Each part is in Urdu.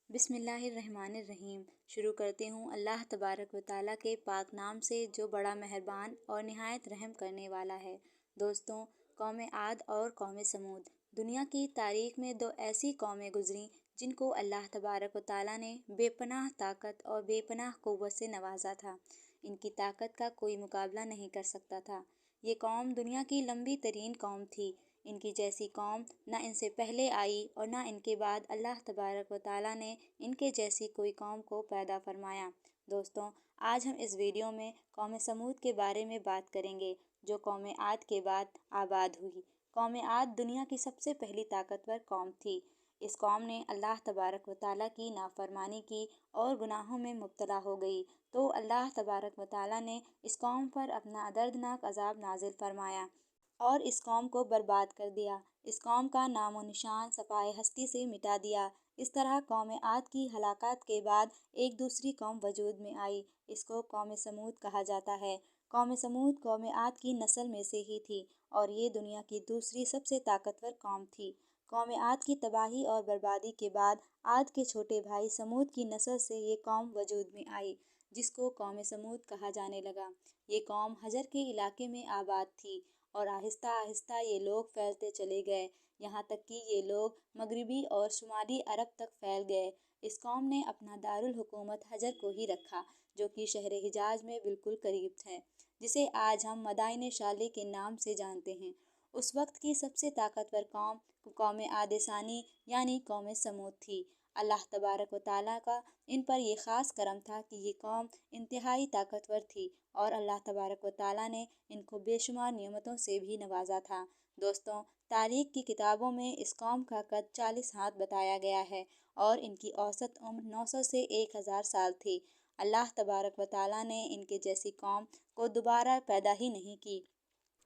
بسم اللہ الرحمن الرحیم۔ شروع کرتی ہوں اللہ تبارک و تعالیٰ کے پاک نام سے جو بڑا مہربان اور نہایت رحم کرنے والا ہے۔ دوستوں، قوم عاد اور قوم سمود دنیا کی تاریخ میں دو ایسی قومیں گزریں جن کو اللہ تبارک و تعالیٰ نے بے پناہ طاقت اور بے پناہ قوت سے نوازا تھا۔ ان کی طاقت کا کوئی مقابلہ نہیں کر سکتا تھا۔ یہ قوم دنیا کی لمبی ترین قوم تھی۔ ان کی جیسی قوم نہ ان سے پہلے آئی اور نہ ان کے بعد اللہ تبارک و تعالیٰ نے ان کے جیسی کوئی قوم کو پیدا فرمایا۔ دوستوں، آج ہم اس ویڈیو میں قوم سمود کے بارے میں بات کریں گے جو قوم عاد کے بعد آباد ہوئی۔ قوم عاد دنیا کی سب سے پہلی طاقتور قوم تھی۔ اس قوم نے اللہ تبارک و تعالیٰ کی نافرمانی کی اور گناہوں میں مبتلا ہو گئی تو اللہ تبارک و تعالیٰ نے اس قوم پر اپنا دردناک عذاب نازل فرمایا اور اس قوم کو برباد کر دیا۔ اس قوم کا نام و نشان صفائے ہستی سے مٹا دیا۔ اس طرح قوم عاد کی ہلاکت کے بعد ایک دوسری قوم وجود میں آئی۔ اس کو قوم سمود کہا جاتا ہے۔ قوم سمود قوم عاد کی نسل میں سے ہی تھی اور یہ دنیا کی دوسری سب سے طاقتور قوم تھی۔ قوم عاد کی تباہی اور بربادی کے بعد عاد کے چھوٹے بھائی سمود کی نسل سے یہ قوم وجود میں آئی جس کو قوم سمود کہا جانے لگا۔ یہ قوم حجر کے علاقے میں آباد تھی اور آہستہ آہستہ یہ لوگ پھیلتے چلے گئے، یہاں تک کہ یہ لوگ مغربی اور شمالی عرب تک پھیل گئے۔ اس قوم نے اپنا دارالحکومت حجر کو ہی رکھا جو کہ شہر حجاز میں بالکل قریب ہے، جسے آج ہم مدائن صالح کے نام سے جانتے ہیں۔ اس وقت کی سب سے طاقتور قوم قوم عاد ثانی یعنی قوم سمود تھی۔ اللہ تبارک و تعالیٰ کا ان پر یہ خاص کرم تھا کہ یہ قوم انتہائی طاقتور تھی اور اللہ تبارک و تعالیٰ نے ان کو بے شمار نعمتوں سے بھی نوازا تھا۔ دوستوں، تاریخ کی کتابوں میں اس قوم کا قد 40 ہاتھ بتایا گیا ہے اور ان کی اوسط عمر 900 سے 1000 سال تھی۔ اللہ تبارک و تعالیٰ نے ان کے جیسی قوم کو دوبارہ پیدا ہی نہیں کی۔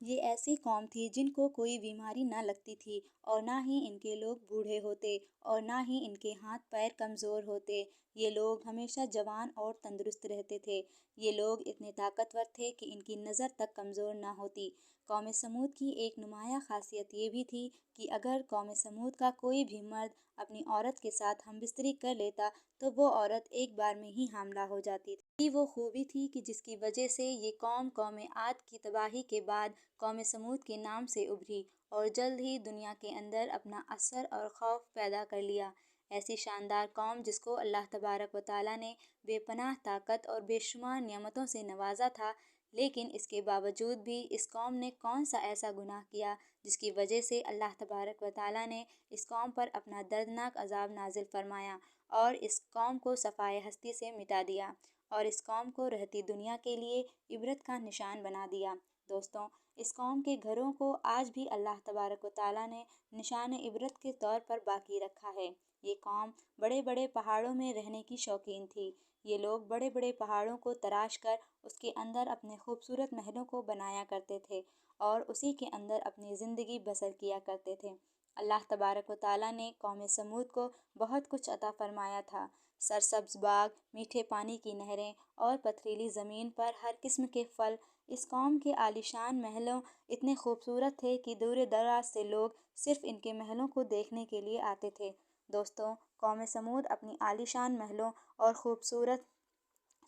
یہ ایسی قوم تھی جن کو کوئی بیماری نہ لگتی تھی اور نہ ہی ان کے لوگ بوڑھے ہوتے اور نہ ہی ان کے ہاتھ پیر کمزور ہوتے۔ یہ لوگ ہمیشہ جوان اور تندرست رہتے تھے۔ یہ لوگ اتنے طاقتور تھے کہ ان کی نظر تک کمزور نہ ہوتی۔ قوم سمود کی ایک نمایاں خاصیت یہ بھی تھی کہ اگر قوم سمود کا کوئی بھی مرد اپنی عورت کے ساتھ ہم بستری کر لیتا تو وہ عورت ایک بار میں ہی حاملہ ہو جاتی تھی۔ یہ وہ خوبی تھی کہ جس کی وجہ سے یہ قوم عاد کی تباہی کے بعد قوم سمود کے نام سے ابھری اور جلد ہی دنیا کے اندر اپنا اثر اور خوف پیدا کر لیا۔ ایسی شاندار قوم جس کو اللہ تبارک و تعالیٰ نے بے پناہ طاقت اور بے شمار نعمتوں سے نوازا تھا، لیکن اس کے باوجود بھی اس قوم نے کون سا ایسا گناہ کیا جس کی وجہ سے اللہ تبارک و تعالیٰ نے اس قوم پر اپنا دردناک عذاب نازل فرمایا اور اس قوم کو صفائے ہستی سے مٹا دیا اور اس قوم کو رہتی دنیا کے لیے عبرت کا نشان بنا دیا۔ دوستوں، اس قوم کے گھروں کو آج بھی اللہ تبارک و تعالیٰ نے نشان عبرت کے طور پر باقی رکھا ہے۔ یہ قوم بڑے بڑے پہاڑوں میں رہنے کی شوقین تھی۔ یہ لوگ بڑے بڑے پہاڑوں کو تراش کر اس کے اندر اپنے خوبصورت محلوں کو بنایا کرتے تھے اور اسی کے اندر اپنی زندگی بسر کیا کرتے تھے۔ اللہ تبارک و تعالیٰ نے قوم سمود کو بہت کچھ عطا فرمایا تھا۔ سرسبز باغ، میٹھے پانی کی نہریں اور پتھریلی زمین پر ہر قسم کے پھل۔ اس قوم کے عالیشان محلوں اتنے خوبصورت تھے کہ دور دراز سے لوگ صرف ان کے محلوں کو دیکھنے کے لیے آتے تھے۔ دوستوں، قوم سمود اپنی عالیشان محلوں اور خوبصورت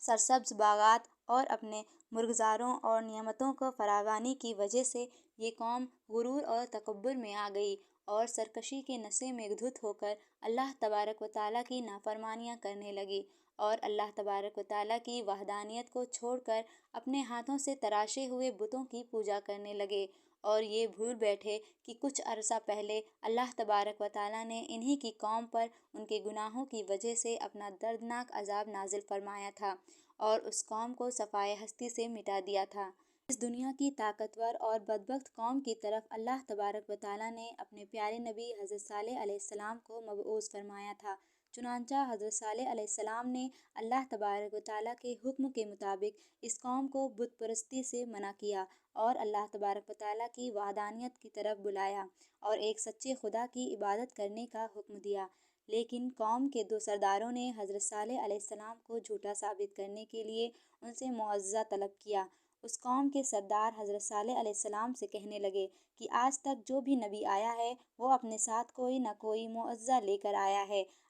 سرسبز باغات اور اپنے مرغزاروں اور نعمتوں کو فراوانی کی وجہ سے یہ قوم غرور اور تکبر میں آ گئی اور سرکشی کے نشے میں دھت ہو کر اللہ تبارک و تعالیٰ کی نافرمانیاں کرنے لگی اور اللہ تبارک و تعالیٰ کی وحدانیت کو چھوڑ کر اپنے ہاتھوں سے تراشے ہوئے بتوں کی پوجا کرنے لگے اور یہ بھول بیٹھے کہ کچھ عرصہ پہلے اللہ تبارک و تعالیٰ نے انہی کی قوم پر ان کے گناہوں کی وجہ سے اپنا دردناک عذاب نازل فرمایا تھا اور اس قوم کو صفائے ہستی سے مٹا دیا تھا۔ اس دنیا کی طاقتور اور بدبخت قوم کی طرف اللہ تبارک و تعالیٰ نے اپنے پیارے نبی حضرت صالح علیہ السلام کو مبعوث فرمایا تھا۔ چنانچہ حضرت صالح علیہ السلام نے اللہ تبارک و تعالیٰ کے حکم کے مطابق اس قوم کو بت پرستی سے منع کیا اور اللہ تبارک و تعالیٰ کی وحدانیت کی طرف بلایا اور ایک سچے خدا کی عبادت کرنے کا حکم دیا۔ لیکن قوم کے دو سرداروں نے حضرت صالح علیہ السلام کو جھوٹا ثابت کرنے کے لیے ان سے معاوضہ طلب کیا۔ اس قوم کے سردار حضرت صالح علیہ السلام سے کہنے لگے کہ آج تک جو بھی نبی آیا ہے وہ اپنے ساتھ کوئی نہ کوئی معاوضہ لے کر آیا ہے۔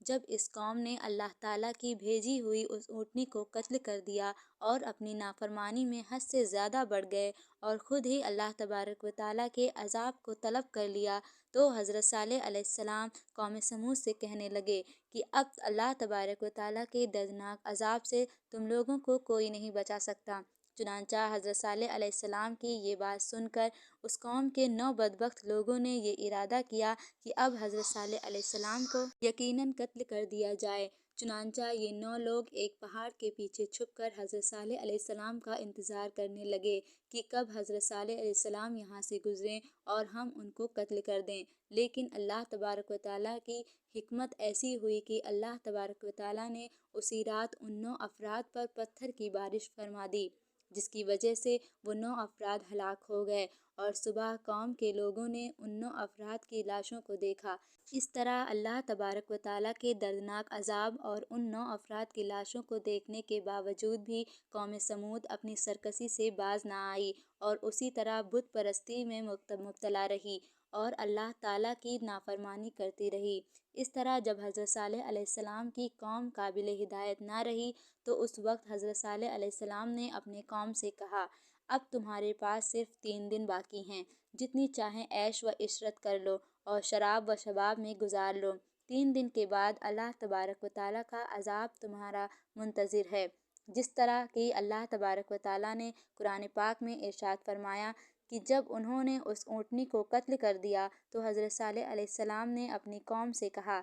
جب اس قوم نے اللہ تعالیٰ کی بھیجی ہوئی اس اونٹنی کو قتل کر دیا اور اپنی نافرمانی میں حد سے زیادہ بڑھ گئے اور خود ہی اللہ تبارک و تعالیٰ کے عذاب کو طلب کر لیا، تو حضرت صالح علیہ السلام قوم سمود سے کہنے لگے کہ اب اللہ تبارک و تعالیٰ کے دردناک عذاب سے تم لوگوں کو کوئی نہیں بچا سکتا۔ چنانچہ حضرت صالح علیہ السلام کی یہ بات سن کر اس قوم کے 9 بدبخت لوگوں نے یہ ارادہ کیا کہ اب حضرت صالح علیہ السلام کو یقیناً قتل کر دیا جائے۔ چنانچہ یہ 9 لوگ ایک پہاڑ کے پیچھے چھپ کر حضرت صالح علیہ السلام کا انتظار کرنے لگے کہ کب حضرت صالح علیہ السلام یہاں سے گزریں اور ہم ان کو قتل کر دیں۔ لیکن اللہ تبارک و تعالیٰ کی حکمت ایسی ہوئی کہ اللہ تبارک و تعالیٰ نے اسی رات ان 9 افراد پر پتھر کی بارش فرما دی، جس کی وجہ سے وہ 9 افراد ہلاک ہو گئے، اور صبح قوم کے لوگوں نے ان 9 افراد کی لاشوں کو دیکھا۔ اس طرح اللہ تبارک و تعالیٰ کے دردناک عذاب اور ان 9 افراد کی لاشوں کو دیکھنے کے باوجود بھی قوم سمود اپنی سرکشی سے باز نہ آئی اور اسی طرح بت پرستی میں مبتلا رہی اور اللہ تعالیٰ کی نافرمانی کرتی رہی۔ اس طرح جب حضرت صالح علیہ السلام کی قوم قابل ہدایت نہ رہی تو اس وقت حضرت صالح علیہ السلام نے اپنے قوم سے کہا، اب تمہارے پاس صرف 3 دن باقی ہیں، جتنی چاہیں عیش و عشرت کر لو اور شراب و شباب میں گزار لو۔ 3 دن کے بعد اللہ تبارک و تعالیٰ کا عذاب تمہارا منتظر ہے۔ جس طرح کہ اللہ تبارک و تعالیٰ نے قرآن پاک میں ارشاد فرمایا کہ جب انہوں نے اس اونٹنی کو قتل کر دیا تو حضرت صالح علیہ السلام نے اپنی قوم سے کہا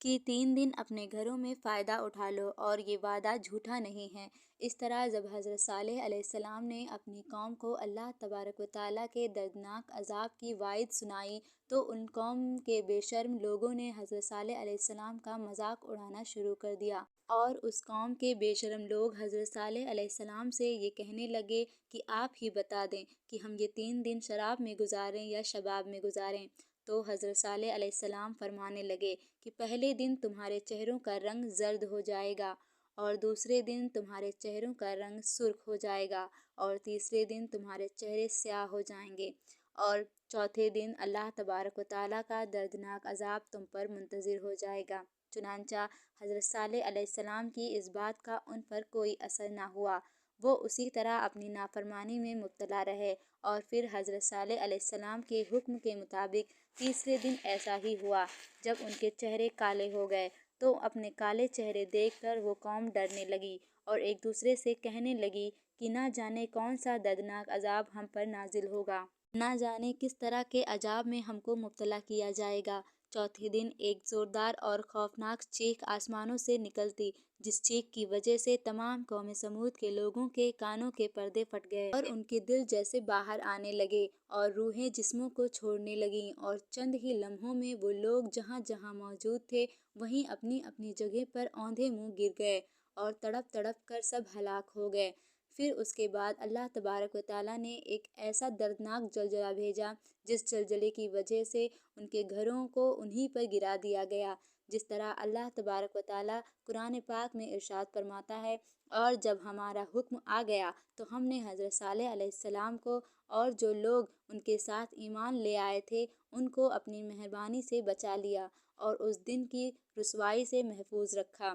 کہ 3 دن اپنے گھروں میں فائدہ اٹھا لو اور یہ وعدہ جھوٹا نہیں ہے۔ اس طرح جب حضرت صالح علیہ السلام نے اپنی قوم کو اللہ تبارک و تعالیٰ کے دردناک عذاب کی وعید سنائی تو ان قوم کے بے شرم لوگوں نے حضرت صالح علیہ السلام کا مذاق اڑانا شروع کر دیا، اور اس قوم کے بے شرم لوگ حضرت صالح علیہ السلام سے یہ کہنے لگے کہ آپ ہی بتا دیں کہ ہم یہ 3 دن شراب میں گزاریں یا شباب میں گزاریں۔ تو حضرت صالح علیہ السلام فرمانے لگے کہ پہلے دن تمہارے چہروں کا رنگ زرد ہو جائے گا، اور دوسرے دن تمہارے چہروں کا رنگ سرخ ہو جائے گا، اور تیسرے دن تمہارے چہرے سیاہ ہو جائیں گے، اور چوتھے دن اللہ تبارک و تعالیٰ کا دردناک عذاب تم پر منتظر ہو جائے گا۔ چنانچہ حضرت صالح علیہ السلام کی اس بات کا ان پر کوئی اثر نہ ہوا، وہ اسی طرح اپنی نافرمانی میں مبتلا رہے، اور پھر حضرت صالح علیہ السلام کے حکم کے مطابق تیسرے دن ایسا ہی ہوا۔ جب ان کے چہرے کالے ہو گئے تو اپنے کالے چہرے دیکھ کر وہ قوم ڈرنے لگی اور ایک دوسرے سے کہنے لگی کہ نہ جانے کون سا دردناک عذاب ہم پر نازل ہوگا، نہ جانے کس طرح کے عذاب میں ہم کو مبتلا کیا جائے گا۔ چوتھے دن ایک زوردار اور خوفناک چیخ آسمانوں سے نکلتی، جس چیخ کی وجہ سے تمام قوم سمود کے لوگوں کے کانوں کے پردے پھٹ گئے اور ان کے دل جیسے باہر آنے لگے اور روحیں جسموں کو چھوڑنے لگیں، اور چند ہی لمحوں میں وہ لوگ جہاں جہاں موجود تھے وہیں اپنی اپنی جگہ پر اوندھے منہ گر گئے اور تڑپ تڑپ کر سب ہلاک ہو گئے۔ پھر اس کے بعد اللہ تبارک و تعالیٰ نے ایک ایسا دردناک زلزلہ بھیجا جس زلزلے کی وجہ سے ان کے گھروں کو انہی پر گرا دیا گیا، جس طرح اللہ تبارک و تعالیٰ قرآن پاک میں ارشاد فرماتا ہے، اور جب ہمارا حکم آ گیا تو ہم نے حضرت صالح علیہ السلام کو اور جو لوگ ان کے ساتھ ایمان لے آئے تھے ان کو اپنی مہربانی سے بچا لیا اور اس دن کی رسوائی سے محفوظ رکھا۔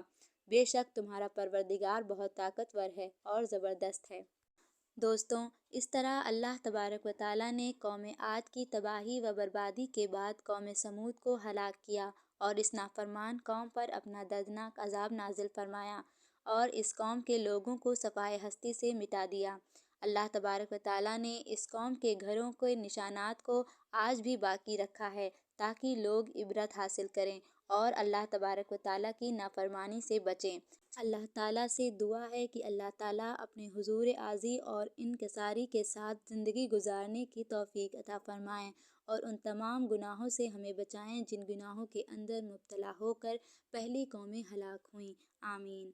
بے شک تمہارا پروردگار بہت طاقتور ہے اور زبردست ہے۔ دوستوں، اس طرح اللہ تبارک و تعالیٰ نے قوم عاد کی تباہی و بربادی کے بعد قوم سمود کو ہلاک کیا اور اس نافرمان قوم پر اپنا دردناک عذاب نازل فرمایا اور اس قوم کے لوگوں کو صفحۂ ہستی سے مٹا دیا۔ اللہ تبارک و تعالیٰ نے اس قوم کے گھروں کے نشانات کو آج بھی باقی رکھا ہے تاکہ لوگ عبرت حاصل کریں اور اللہ تبارک و تعالیٰ کی نافرمانی سے بچیں۔ اللہ تعالیٰ سے دعا ہے کہ اللہ تعالیٰ اپنے حضور اعزی اور انکساری کے ساتھ زندگی گزارنے کی توفیق عطا فرمائیں اور ان تمام گناہوں سے ہمیں بچائیں جن گناہوں کے اندر مبتلا ہو کر پہلی قومیں ہلاک ہوئیں۔ آمین۔